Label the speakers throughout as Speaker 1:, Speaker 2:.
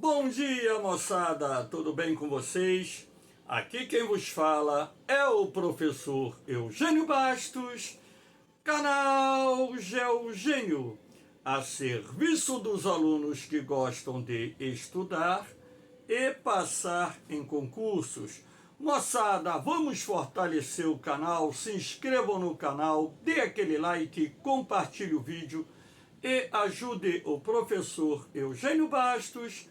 Speaker 1: Bom dia, moçada! Tudo bem com vocês? Aqui quem vos fala é o professor Eugênio Bastos, canal Geogênio, a serviço dos alunos que gostam de estudar e passar em concursos. Moçada, vamos fortalecer o canal, se inscrevam no canal, dê aquele like, compartilhe o vídeo e ajude o professor Eugênio Bastos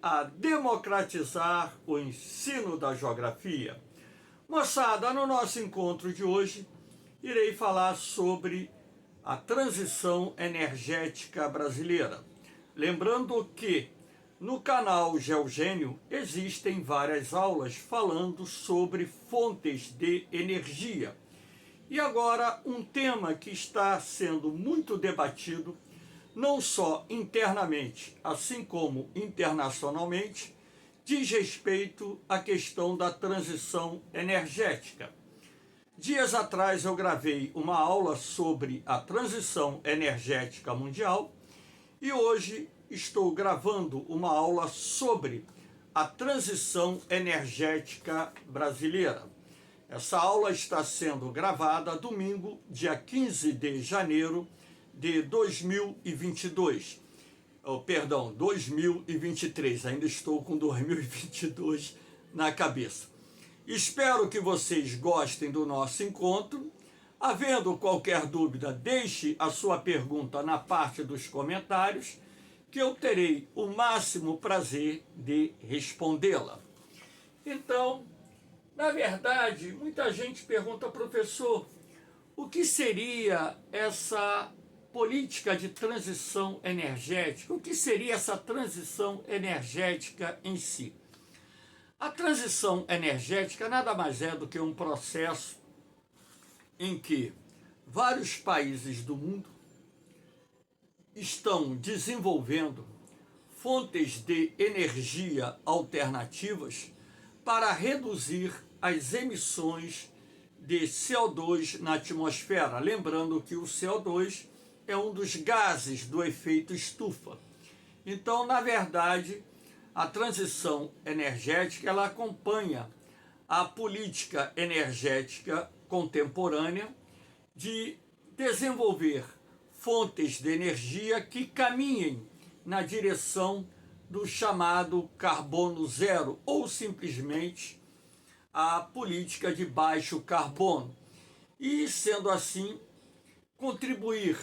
Speaker 1: a democratizar o ensino da geografia. Moçada, no nosso encontro de hoje, irei falar sobre a transição energética brasileira. Lembrando que no canal Geogênio existem várias aulas falando sobre fontes de energia. E agora um tema que está sendo muito debatido, não só internamente, assim como internacionalmente, diz respeito à questão da transição energética. Dias atrás eu gravei uma aula sobre a transição energética mundial e hoje estou gravando uma aula sobre a transição energética brasileira. Essa aula está sendo gravada domingo, dia 15 de janeiro de 2022. Perdão, 2023. Ainda estou com 2022 na cabeça. Espero que vocês gostem do nosso encontro. Havendo qualquer dúvida, deixe a sua pergunta na parte dos comentários, que eu terei o máximo prazer de respondê-la. Então, na verdade, muita gente pergunta, professor, o que seria essa política de transição energética? O que seria essa transição energética em si? A transição energética nada mais é do que um processo em que vários países do mundo estão desenvolvendo fontes de energia alternativas para reduzir as emissões de CO2 na atmosfera. Lembrando que o CO2 é um dos gases do efeito estufa. Então, na verdade, a transição energética ela acompanha a política energética contemporânea de desenvolver fontes de energia que caminhem na direção do chamado carbono zero ou simplesmente a política de baixo carbono. E, sendo assim, contribuir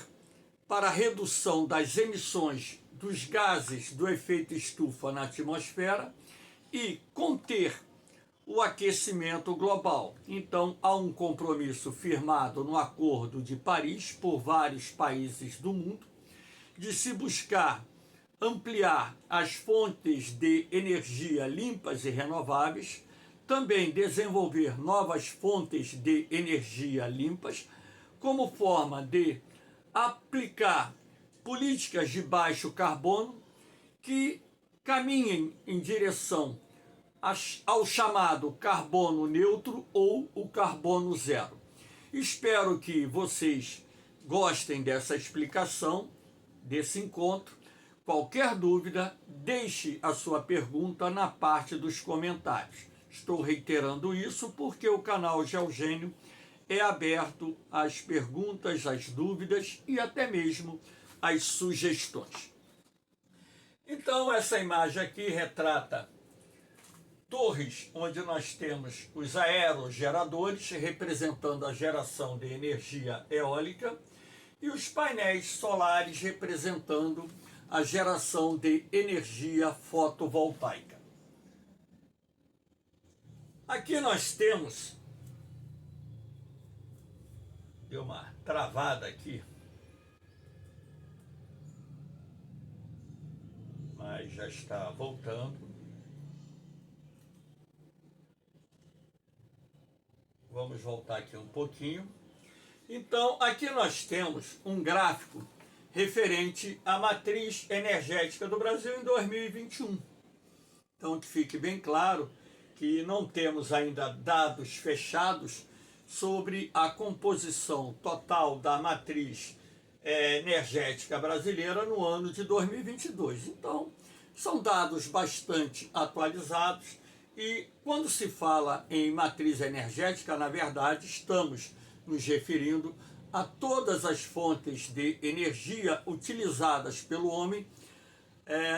Speaker 1: para a redução das emissões dos gases do efeito estufa na atmosfera e conter o aquecimento global. Então, há um compromisso firmado no Acordo de Paris por vários países do mundo de se buscar ampliar as fontes de energia limpas e renováveis, também desenvolver novas fontes de energia limpas, como forma de aplicar políticas de baixo carbono que caminhem em direção ao chamado carbono neutro ou o carbono zero. Espero que vocês gostem dessa explicação, desse encontro. Qualquer dúvida, deixe a sua pergunta na parte dos comentários. Estou reiterando isso porque o canal Geogênio é aberto às perguntas, às dúvidas e até mesmo às sugestões. Então, essa imagem aqui retrata torres onde nós temos os aerogeradores representando a geração de energia eólica e os painéis solares representando a geração de energia fotovoltaica. Aqui nós temos, deu uma travada aqui, mas já está voltando. Vamos voltar aqui um pouquinho. Então, aqui nós temos um gráfico referente à matriz energética do Brasil em 2021. Então, que fique bem claro que não temos ainda dados fechados sobre a composição total da matriz energética brasileira no ano de 2022. Então, São dados bastante atualizados e quando se fala em matriz energética, na verdade, estamos nos referindo a todas as fontes de energia utilizadas pelo homem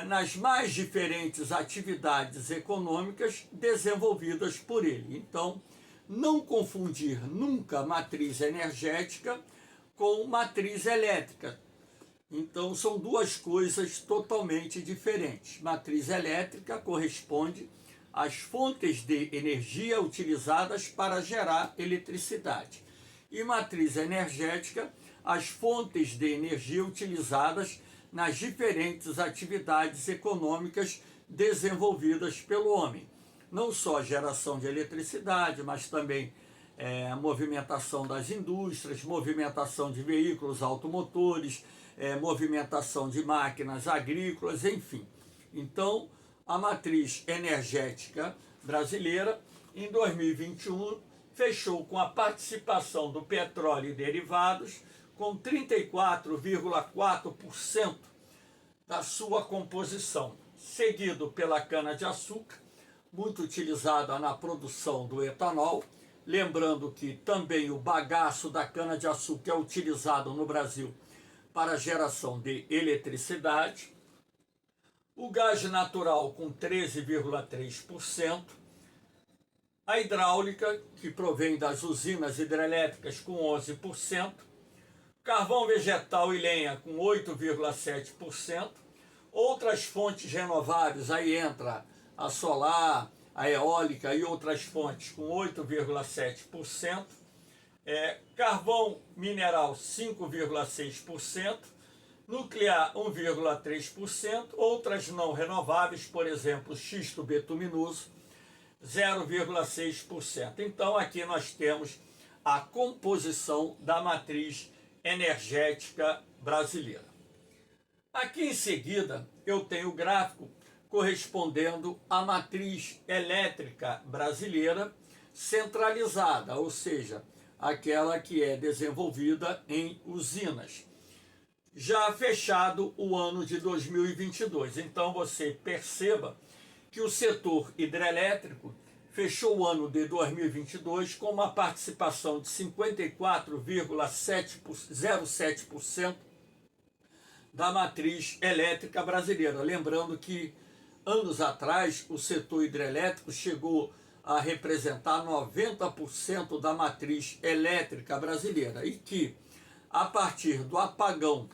Speaker 1: nas mais diferentes atividades econômicas desenvolvidas por ele. Então, não confundir nunca matriz energética com matriz elétrica. Então, são duas coisas totalmente diferentes. Matriz elétrica corresponde às fontes de energia utilizadas para gerar eletricidade. E matriz energética, as fontes de energia utilizadas nas diferentes atividades econômicas desenvolvidas pelo homem. Não só a geração de eletricidade, mas também a movimentação das indústrias, movimentação de veículos automotores, movimentação de máquinas agrícolas, enfim. Então, a matriz energética brasileira, em 2021, fechou com a participação do petróleo e derivados com 34,4% da sua composição, seguido pela cana-de-açúcar, muito utilizada na produção do etanol. Lembrando que também o bagaço da cana-de-açúcar é utilizado no Brasil para a geração de eletricidade. O gás natural com 13,3%. A hidráulica, que provém das usinas hidrelétricas, com 11%. Carvão vegetal e lenha, com 8,7%. Outras fontes renováveis, aí entra a solar, a eólica e outras fontes, com 8,7%. Carvão mineral, 5,6%. Nuclear, 1,3%. Outras não renováveis, por exemplo, xisto betuminoso, 0,6%. Então, aqui nós temos a composição da matriz energética brasileira. Aqui em seguida, eu tenho o gráfico correspondendo à matriz elétrica brasileira centralizada, ou seja, aquela que é desenvolvida em usinas. Já fechado o ano de 2022. Então, você perceba que o setor hidrelétrico fechou o ano de 2022 com uma participação de 54,07% da matriz elétrica brasileira. Lembrando que, anos atrás, o setor hidrelétrico chegou a representar 90% da matriz elétrica brasileira e que, a partir do apagão,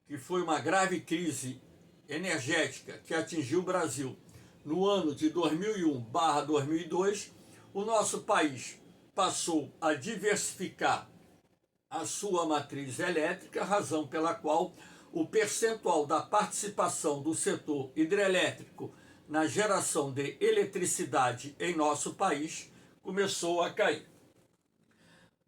Speaker 1: que foi uma grave crise energética que atingiu o Brasil no ano de 2001/2002, o nosso país passou a diversificar a sua matriz elétrica, razão pela qual o percentual da participação do setor hidrelétrico na geração de eletricidade em nosso país começou a cair.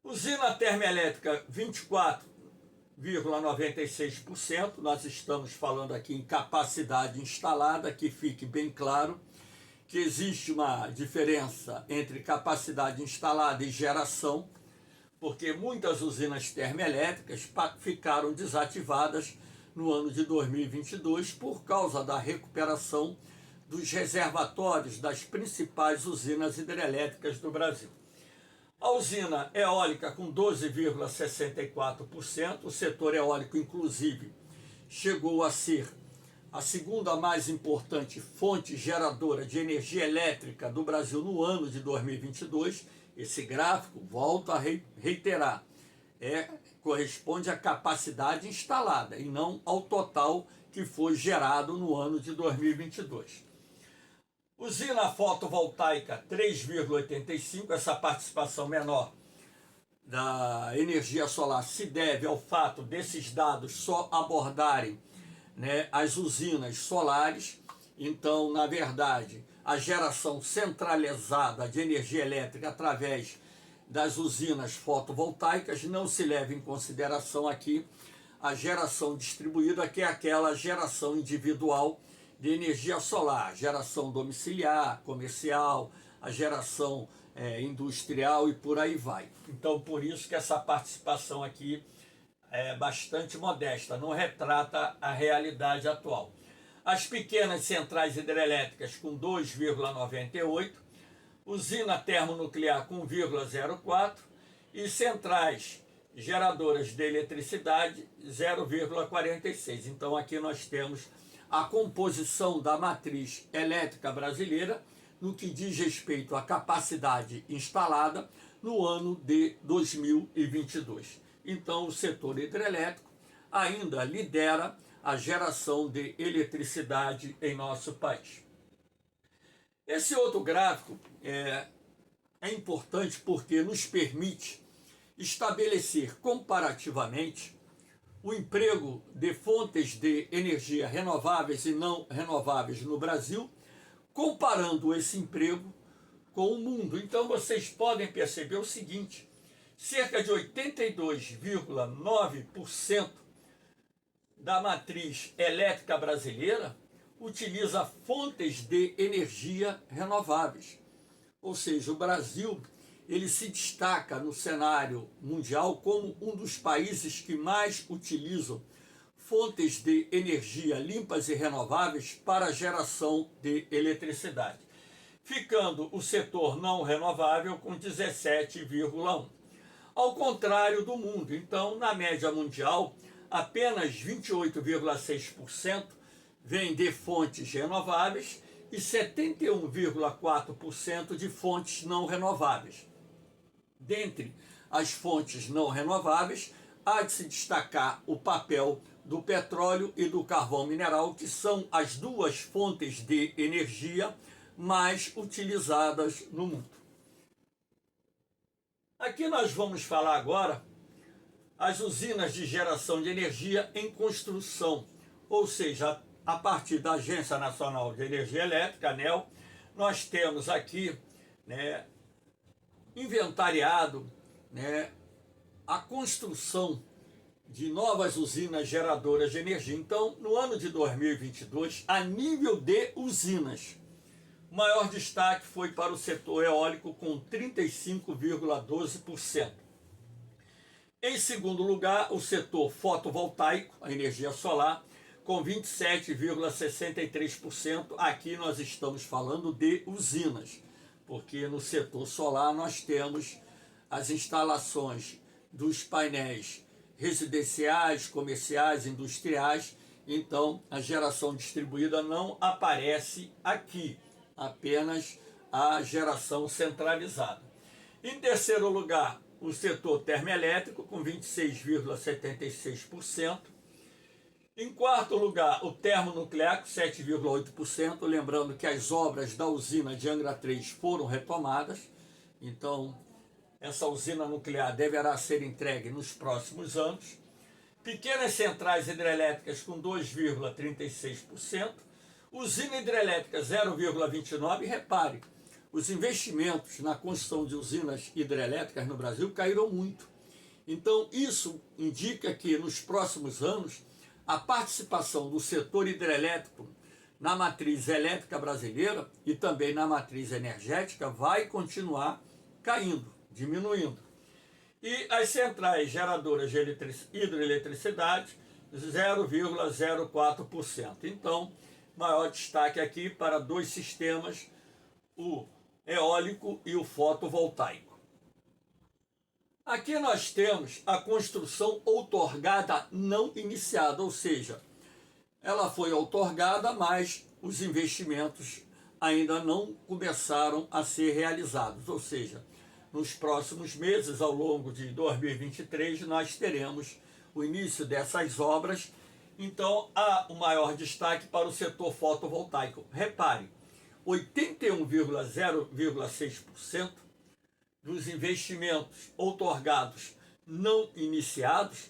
Speaker 1: Usina termoelétrica, 24,96%, nós estamos falando aqui em capacidade instalada, que fique bem claro que existe uma diferença entre capacidade instalada e geração, porque muitas usinas termoelétricas ficaram desativadas no ano de 2022 por causa da recuperação dos reservatórios das principais usinas hidrelétricas do Brasil. A usina eólica com 12,64%, o setor eólico, inclusive, chegou a ser a segunda mais importante fonte geradora de energia elétrica do Brasil no ano de 2022. Esse gráfico, volto a reiterar, corresponde à capacidade instalada e não ao total que foi gerado no ano de 2022. Usina fotovoltaica, 3,85%, essa participação menor da energia solar se deve ao fato desses dados só abordarem, as usinas solares. Então, na verdade, a geração centralizada de energia elétrica através das usinas fotovoltaicas não se leva em consideração aqui a geração distribuída, que é aquela geração individual de energia solar, geração domiciliar, comercial, a geração industrial e por aí vai. Então, por isso que essa participação aqui é bastante modesta, não retrata a realidade atual. as pequenas centrais hidrelétricas com 2,98, usina termonuclear com 1,04 e centrais geradoras de eletricidade 0,46. Então aqui nós temos a composição da matriz elétrica brasileira no que diz respeito à capacidade instalada no ano de 2022. Então o setor hidrelétrico ainda lidera a geração de eletricidade em nosso país. Esse outro gráfico é importante porque nos permite estabelecer comparativamente o emprego de fontes de energia renováveis e não renováveis no Brasil, comparando esse emprego com o mundo. Então vocês podem perceber o seguinte: cerca de 82,9% da matriz elétrica brasileira utiliza fontes de energia renováveis. Ou seja, o Brasil ele se destaca no cenário mundial como um dos países que mais utilizam fontes de energia limpas e renováveis para a geração de eletricidade, ficando o setor não renovável com 17,1%. Ao contrário do mundo, então, na média mundial, apenas 28,6% vem de fontes renováveis e 71,4% de fontes não renováveis. Dentre as fontes não renováveis, há de se destacar o papel do petróleo e do carvão mineral, que são as duas fontes de energia mais utilizadas no mundo. Aqui nós vamos falar agora as usinas de geração de energia em construção, ou seja, a partir da Agência Nacional de Energia Elétrica, ANEEL, nós temos aqui, inventariado, a construção de novas usinas geradoras de energia. Então, no ano de 2022, a nível de usinas, o maior destaque foi para o setor eólico, com 35,12%. Em segundo lugar, o setor fotovoltaico, a energia solar, com 27,63%. Aqui nós estamos falando de usinas, porque no setor solar nós temos as instalações dos painéis residenciais, comerciais, industriais. Então a geração distribuída não aparece aqui, apenas a geração centralizada. Em terceiro lugar, o setor termoelétrico, com 26,76%. Em quarto lugar, o termonuclear, com 7,8%. Lembrando que as obras da usina de Angra 3 foram retomadas. Então, essa usina nuclear deverá ser entregue nos próximos anos. Pequenas centrais hidrelétricas, com 2,36%. Usina hidrelétrica, 0,29%. Repare, os investimentos na construção de usinas hidrelétricas no Brasil caíram muito. Então, isso indica que nos próximos anos a participação do setor hidrelétrico na matriz elétrica brasileira e também na matriz energética vai continuar caindo, diminuindo. E as centrais geradoras de hidroeletricidade, 0,04%. Então, maior destaque aqui para dois sistemas, o eólico e o fotovoltaico. Aqui nós temos a construção outorgada não iniciada, ou seja, ela foi outorgada, mas os investimentos ainda não começaram a ser realizados. Ou seja, nos próximos meses, ao longo de 2023, nós teremos o início dessas obras. Então, há o maior destaque para o setor fotovoltaico. Repare, 81,0,6% dos investimentos outorgados não iniciados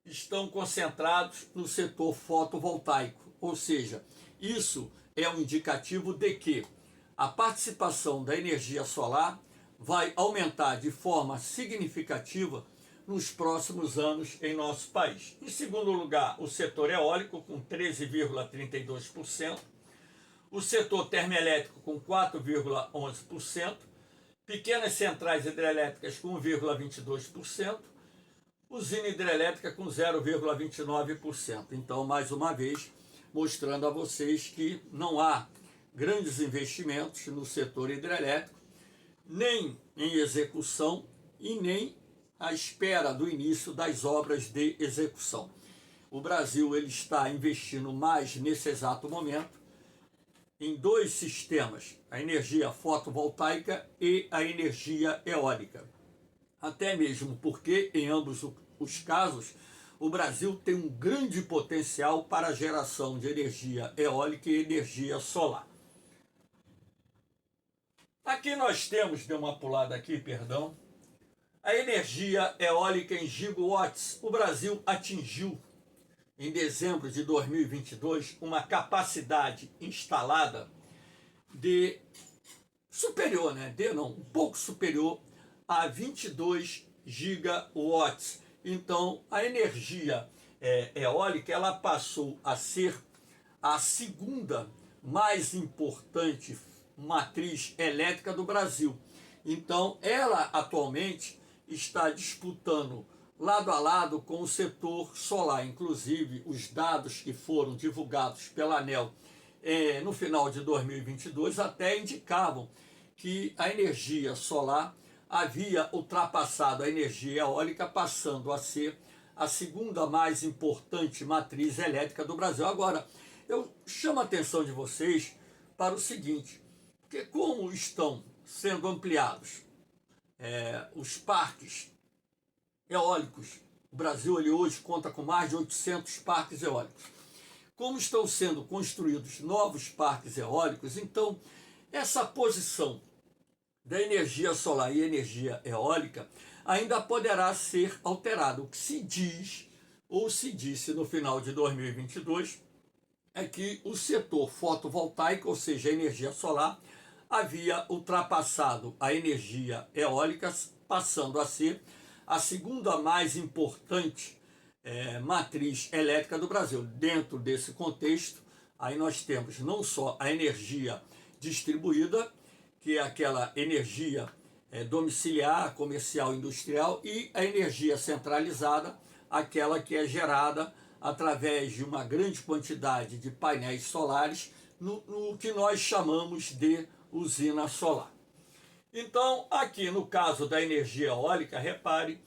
Speaker 1: estão concentrados no setor fotovoltaico. Ou seja, isso é um indicativo de que a participação da energia solar vai aumentar de forma significativa nos próximos anos em nosso país. Em segundo lugar, o setor eólico, com 13,32%, o setor termoelétrico, com 4,11%, pequenas centrais hidrelétricas, com 1,22%, usina hidrelétrica, com 0,29%. Então, mais uma vez, mostrando a vocês que não há grandes investimentos no setor hidrelétrico, nem em execução e nem à espera do início das obras de execução. O Brasil ele está investindo mais nesse exato momento em dois sistemas, a energia fotovoltaica e a energia eólica. Até mesmo porque, em ambos os casos, o Brasil tem um grande potencial para a geração de energia eólica e energia solar. Aqui nós temos, deu uma pulada aqui, perdão, a energia eólica em gigawatts. O Brasil atingiu, em dezembro de 2022, uma capacidade instalada de superior, um pouco superior a 22 gigawatts. Então, a energia eólica ela passou a ser a segunda mais importante matriz elétrica do Brasil. Então, ela atualmente está disputando lado a lado com o setor solar. Inclusive, os dados que foram divulgados pela ANEEL no final de 2022 até indicavam que a energia solar havia ultrapassado a energia eólica, passando a ser a segunda mais importante matriz elétrica do Brasil. Agora, eu chamo a atenção de vocês para o seguinte, porque como estão sendo ampliados os parques eólicos, o Brasil ele hoje conta com mais de 800 parques eólicos. Como estão sendo construídos novos parques eólicos, então essa posição da energia solar e energia eólica ainda poderá ser alterada. O que se diz, ou se disse no final de 2022, é que o setor fotovoltaico, ou seja, a energia solar, havia ultrapassado a energia eólica, passando a ser a segunda mais importante matriz elétrica do Brasil. Dentro desse contexto, aí nós temos não só a energia distribuída, que é aquela energia domiciliar, comercial, industrial, e a energia centralizada, aquela que é gerada através de uma grande quantidade de painéis solares, no que nós chamamos de usina solar. Então, aqui no caso da energia eólica, repare,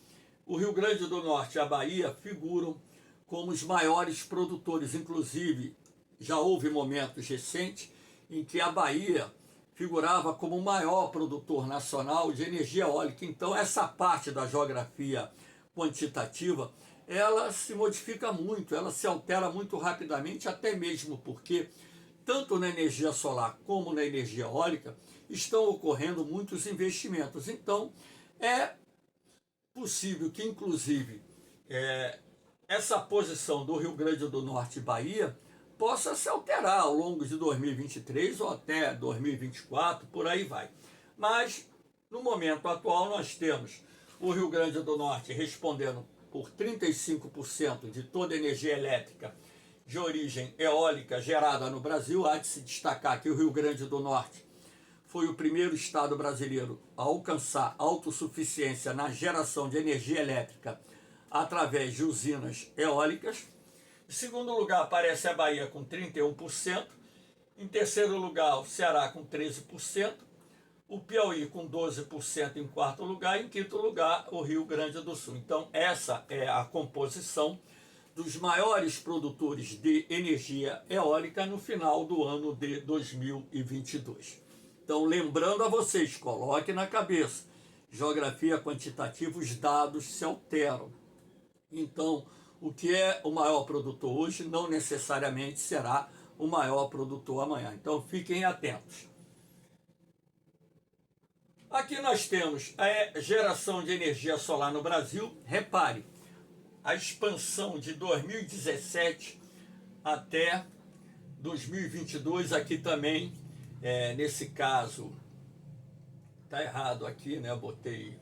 Speaker 1: o Rio Grande do Norte e a Bahia figuram como os maiores produtores. Inclusive, já houve momentos recentes em que a Bahia figurava como o maior produtor nacional de energia eólica. Então, essa parte da geografia quantitativa, ela se modifica muito, ela se altera muito rapidamente, até mesmo porque, tanto na energia solar como na energia eólica, estão ocorrendo muitos investimentos. Então, é possível que, inclusive, essa posição do Rio Grande do Norte e Bahia possa se alterar ao longo de 2023 ou até 2024, por aí vai. Mas, no momento atual, nós temos o Rio Grande do Norte respondendo por 35% de toda a energia elétrica de origem eólica gerada no Brasil. Há de se destacar que o Rio Grande do Norte foi o primeiro estado brasileiro a alcançar autossuficiência na geração de energia elétrica através de usinas eólicas. Em segundo lugar aparece a Bahia com 31%, em terceiro lugar o Ceará com 13%, o Piauí com 12% em quarto lugar, e em quinto lugar o Rio Grande do Sul. Então essa é a composição dos maiores produtores de energia eólica no final do ano de 2022. Então, lembrando a vocês, coloque na cabeça, geografia quantitativa, os dados se alteram. Então, o que é o maior produtor hoje não necessariamente será o maior produtor amanhã. Então, fiquem atentos. Aqui nós temos a geração de energia solar no Brasil. Repare, a expansão de 2017 até 2022, aqui também, nesse caso, tá errado aqui, né? Eu botei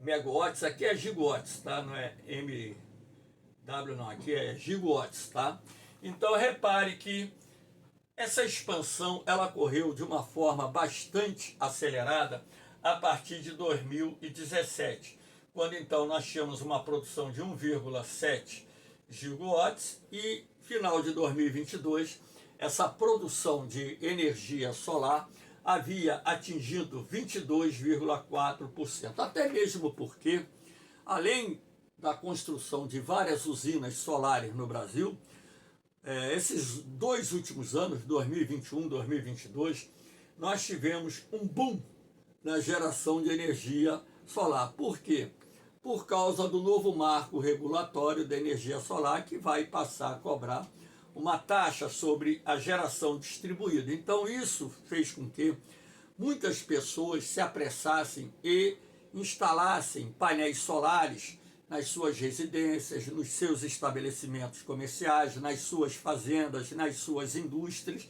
Speaker 1: megawatts, aqui é gigawatts, tá? Não é MW não, aqui é gigawatts, tá? Então repare que essa expansão ela ocorreu de uma forma bastante acelerada a partir de 2017, quando então nós tínhamos uma produção de 1,7 gigawatts e final de 2022, essa produção de energia solar havia atingido 22,4%. Até mesmo porque, além da construção de várias usinas solares no Brasil, esses 2 últimos anos, 2021 e 2022, nós tivemos um boom na geração de energia solar. Por quê? Por causa do novo marco regulatório da energia solar, que vai passar a cobrar uma taxa sobre a geração distribuída. Então isso fez com que muitas pessoas se apressassem e instalassem painéis solares nas suas residências, nos seus estabelecimentos comerciais, nas suas fazendas, nas suas indústrias.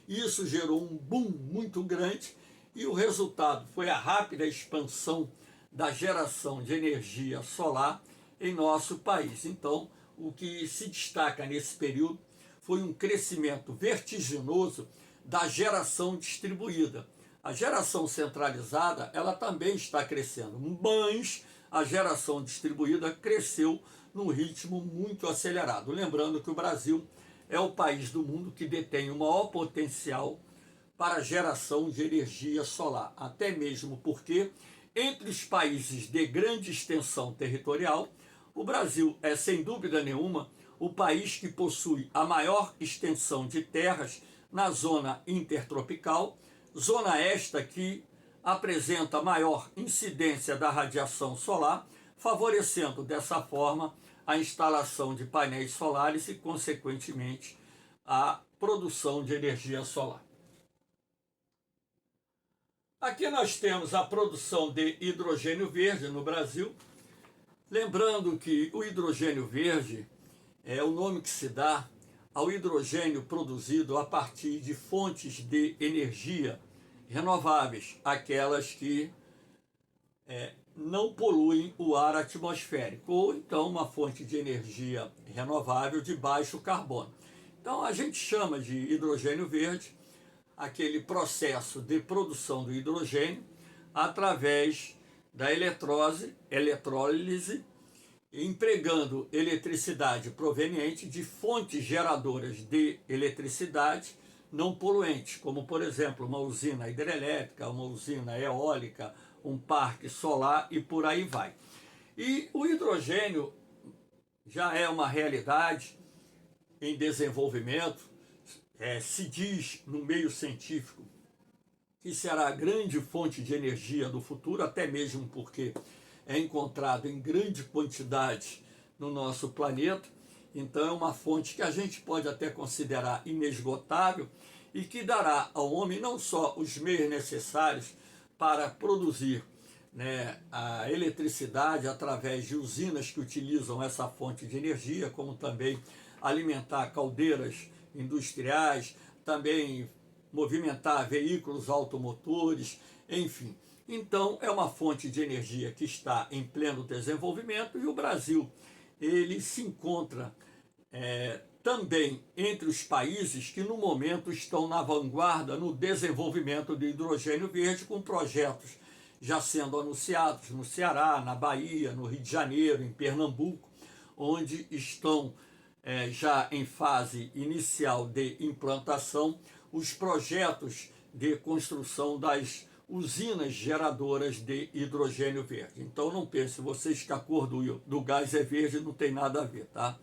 Speaker 1: Isso gerou um boom muito grande e o resultado foi a rápida expansão da geração de energia solar em nosso país. Então, o que se destaca nesse período foi um crescimento vertiginoso da geração distribuída. A geração centralizada, ela também está crescendo, mas a geração distribuída cresceu num ritmo muito acelerado. Lembrando que o Brasil é o país do mundo que detém o maior potencial para a geração de energia solar, até mesmo porque, entre os países de grande extensão territorial, o Brasil é, sem dúvida nenhuma, o país que possui a maior extensão de terras na zona intertropical, zona esta que apresenta maior incidência da radiação solar, favorecendo dessa forma a instalação de painéis solares e, consequentemente, a produção de energia solar. Aqui nós temos a produção de hidrogênio verde no Brasil. Lembrando que o hidrogênio verde é o nome que se dá ao hidrogênio produzido a partir de fontes de energia renováveis, aquelas que não poluem o ar atmosférico, ou então uma fonte de energia renovável de baixo carbono. Então a gente chama de hidrogênio verde aquele processo de produção do hidrogênio através da eletrólise, empregando eletricidade proveniente de fontes geradoras de eletricidade não poluentes, como por exemplo uma usina hidrelétrica, uma usina eólica, um parque solar e por aí vai. E o hidrogênio já é uma realidade em desenvolvimento. Se diz no meio científico que será a grande fonte de energia do futuro, até mesmo porque é encontrado em grande quantidade no nosso planeta. Então é uma fonte que a gente pode até considerar inesgotável e que dará ao homem não só os meios necessários para produzir a eletricidade através de usinas que utilizam essa fonte de energia, como também alimentar caldeiras industriais, também movimentar veículos automotores, enfim. Então é uma fonte de energia que está em pleno desenvolvimento e o Brasil ele se encontra também entre os países que no momento estão na vanguarda no desenvolvimento do hidrogênio verde, com projetos já sendo anunciados no Ceará, na Bahia, no Rio de Janeiro, em Pernambuco, onde estão já em fase inicial de implantação os projetos de construção das usinas geradoras de hidrogênio verde. Então não pense vocês que a cor do gás é verde, não tem nada a ver, tá?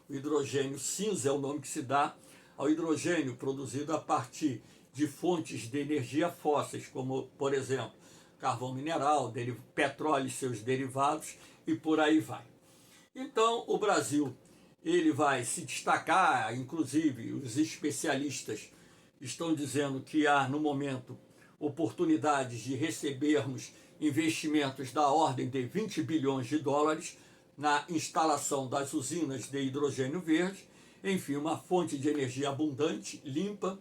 Speaker 1: O hidrogênio cinza é o nome que se dá ao hidrogênio produzido a partir de fontes de energia fósseis, como, por exemplo, carvão mineral, petróleo e seus derivados, e por aí vai. Então, o Brasil ele vai se destacar, inclusive os especialistas estão dizendo que há, no momento, oportunidades de recebermos investimentos da ordem de 20 bilhões de dólares na instalação das usinas de hidrogênio verde, enfim, uma fonte de energia abundante, limpa,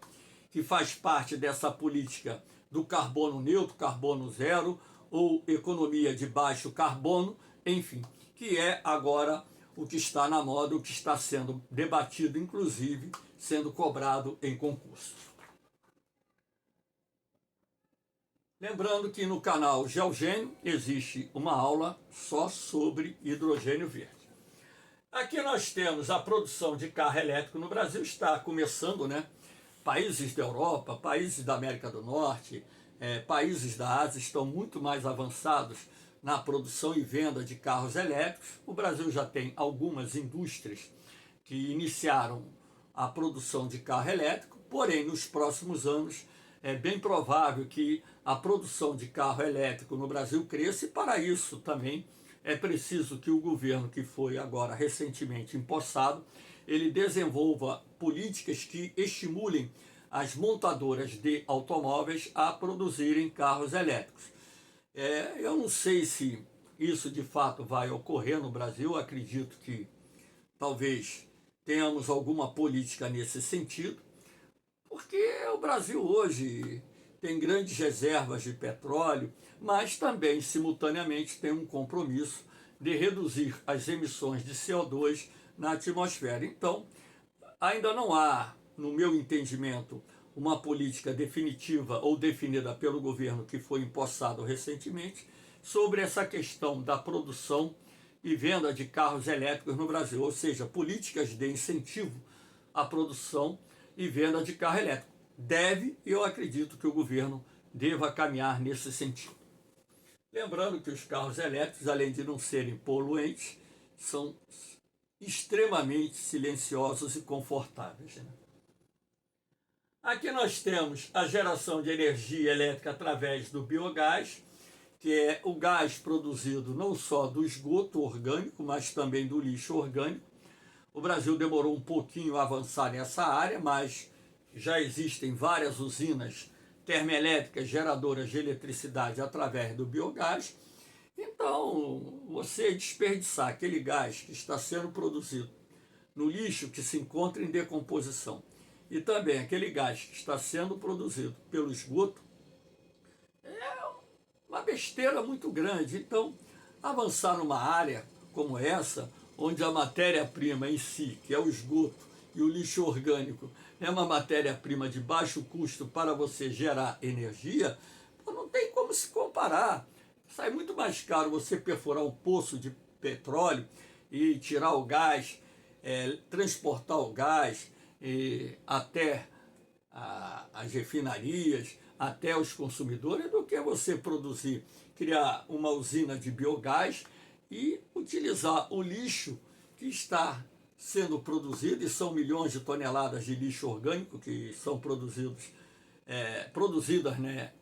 Speaker 1: que faz parte dessa política do carbono neutro, carbono zero, ou economia de baixo carbono, enfim, que é agora o que está na moda, o que está sendo debatido, inclusive sendo cobrado em concurso. Lembrando que no canal Geogênio existe uma aula só sobre hidrogênio verde. Aqui nós temos a produção de carro elétrico no Brasil, está começando, né? Países da Europa, países da América do Norte, países da Ásia estão muito mais avançados na produção e venda de carros elétricos. O Brasil já tem algumas indústrias que iniciaram a produção de carro elétrico, porém, nos próximos anos, é bem provável que a produção de carro elétrico no Brasil cresça e, para isso, também é preciso que o governo, que foi agora recentemente empossado, ele desenvolva políticas que estimulem as montadoras de automóveis a produzirem carros elétricos. Eu não sei se isso de fato vai ocorrer no Brasil, acredito que talvez tenhamos alguma política nesse sentido, porque o Brasil hoje tem grandes reservas de petróleo, mas também, simultaneamente, tem um compromisso de reduzir as emissões de CO2 na atmosfera. Então, ainda não há, no meu entendimento, uma política definitiva ou definida pelo governo que foi empossado recentemente sobre essa questão da produção e venda de carros elétricos no Brasil, ou seja, políticas de incentivo à produção e venda de carro elétrico. Eu acredito que o governo deva caminhar nesse sentido. Lembrando que os carros elétricos, além de não serem poluentes, são extremamente silenciosos e confortáveis, né? Aqui nós temos a geração de energia elétrica através do biogás, que é o gás produzido não só do esgoto orgânico, mas também do lixo orgânico. O Brasil demorou um pouquinho a avançar nessa área, mas já existem várias usinas termoelétricas geradoras de eletricidade através do biogás. Então, você desperdiçar aquele gás que está sendo produzido no lixo que se encontra em decomposição e também aquele gás que está sendo produzido pelo esgoto é uma besteira muito grande. Então, avançar numa área como essa, onde a matéria-prima em si, que é o esgoto e o lixo orgânico, é uma matéria-prima de baixo custo para você gerar energia, não tem como se comparar. Sai muito mais caro você perfurar um poço de petróleo e tirar o gás, transportar o gás até as refinarias, até os consumidores, do que você produzir, criar uma usina de biogás e utilizar o lixo que está sendo produzido, e são milhões de toneladas de lixo orgânico que são produzidas, né,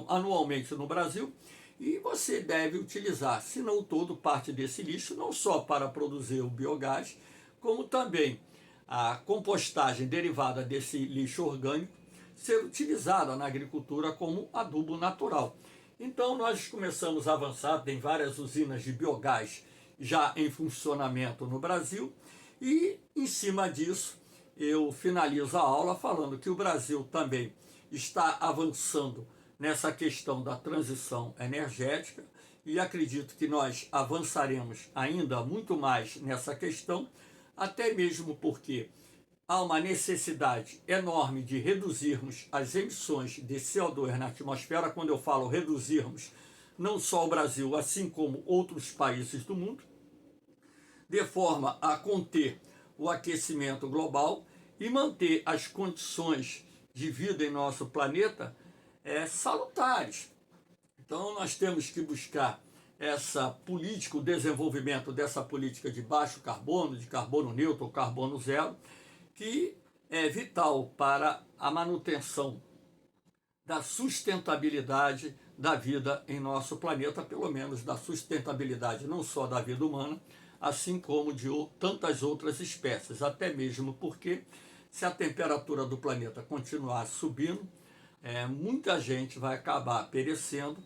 Speaker 1: anualmente no Brasil, e você deve utilizar, se não todo, parte desse lixo, não só para produzir o biogás, como também a compostagem derivada desse lixo orgânico ser utilizada na agricultura como adubo natural. Então nós começamos a avançar, tem várias usinas de biogás já em funcionamento no Brasil, e em cima disso eu finalizo a aula falando que o Brasil também está avançando nessa questão da transição energética, e acredito que nós avançaremos ainda muito mais nessa questão, até mesmo porque há uma necessidade enorme de reduzirmos as emissões de CO2 na atmosfera. Quando eu falo reduzirmos, não só o Brasil, assim como outros países do mundo, de forma a conter o aquecimento global e manter as condições de vida em nosso planeta salutares. Então nós temos que buscar essa política, o desenvolvimento dessa política de baixo carbono, de carbono neutro ou carbono zero, que é vital para a manutenção da sustentabilidade da vida em nosso planeta, pelo menos da sustentabilidade não só da vida humana, assim como de tantas outras espécies, até mesmo porque se a temperatura do planeta continuar subindo, muita gente vai acabar perecendo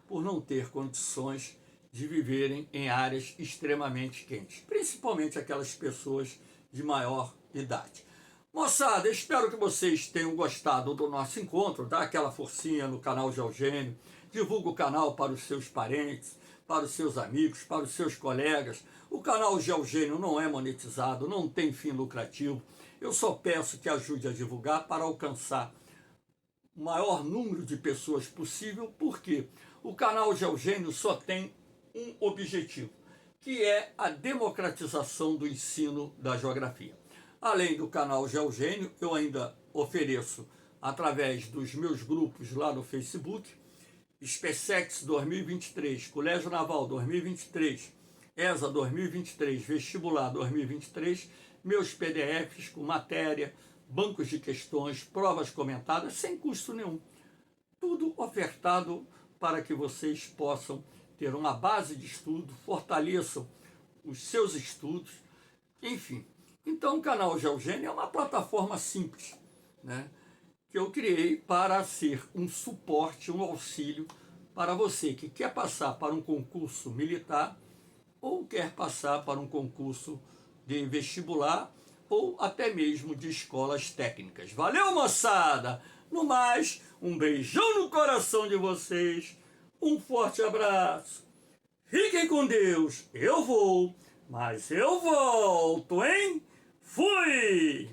Speaker 1: por não ter condições de viverem em áreas extremamente quentes, principalmente aquelas pessoas de maior idade. Moçada, espero que vocês tenham gostado do nosso encontro. Dá aquela forcinha no canal de Eugênio, divulga o canal para os seus parentes, para os seus amigos, para os seus colegas. O canal de Eugênio não é monetizado, não tem fim lucrativo. Eu só peço que ajude a divulgar para alcançar o maior número de pessoas possível, porque o canal de Eugênio só tem um objetivo: que é a democratização do ensino da geografia. Além do canal GeoGênio, eu ainda ofereço, através dos meus grupos lá no Facebook, SpaceX 2023, Colégio Naval 2023, ESA 2023, Vestibular 2023, meus PDFs com matéria, bancos de questões, provas comentadas, sem custo nenhum. Tudo ofertado para que vocês possam ter uma base de estudo, fortaleçam os seus estudos, enfim. Então o canal GeoGênio é uma plataforma simples, né, que eu criei para ser um suporte, um auxílio para você que quer passar para um concurso militar ou quer passar para um concurso de vestibular ou até mesmo de escolas técnicas. Valeu, moçada! No mais, um beijão no coração de vocês, um forte abraço. Fiquem com Deus, eu vou, mas eu volto, hein? Fui!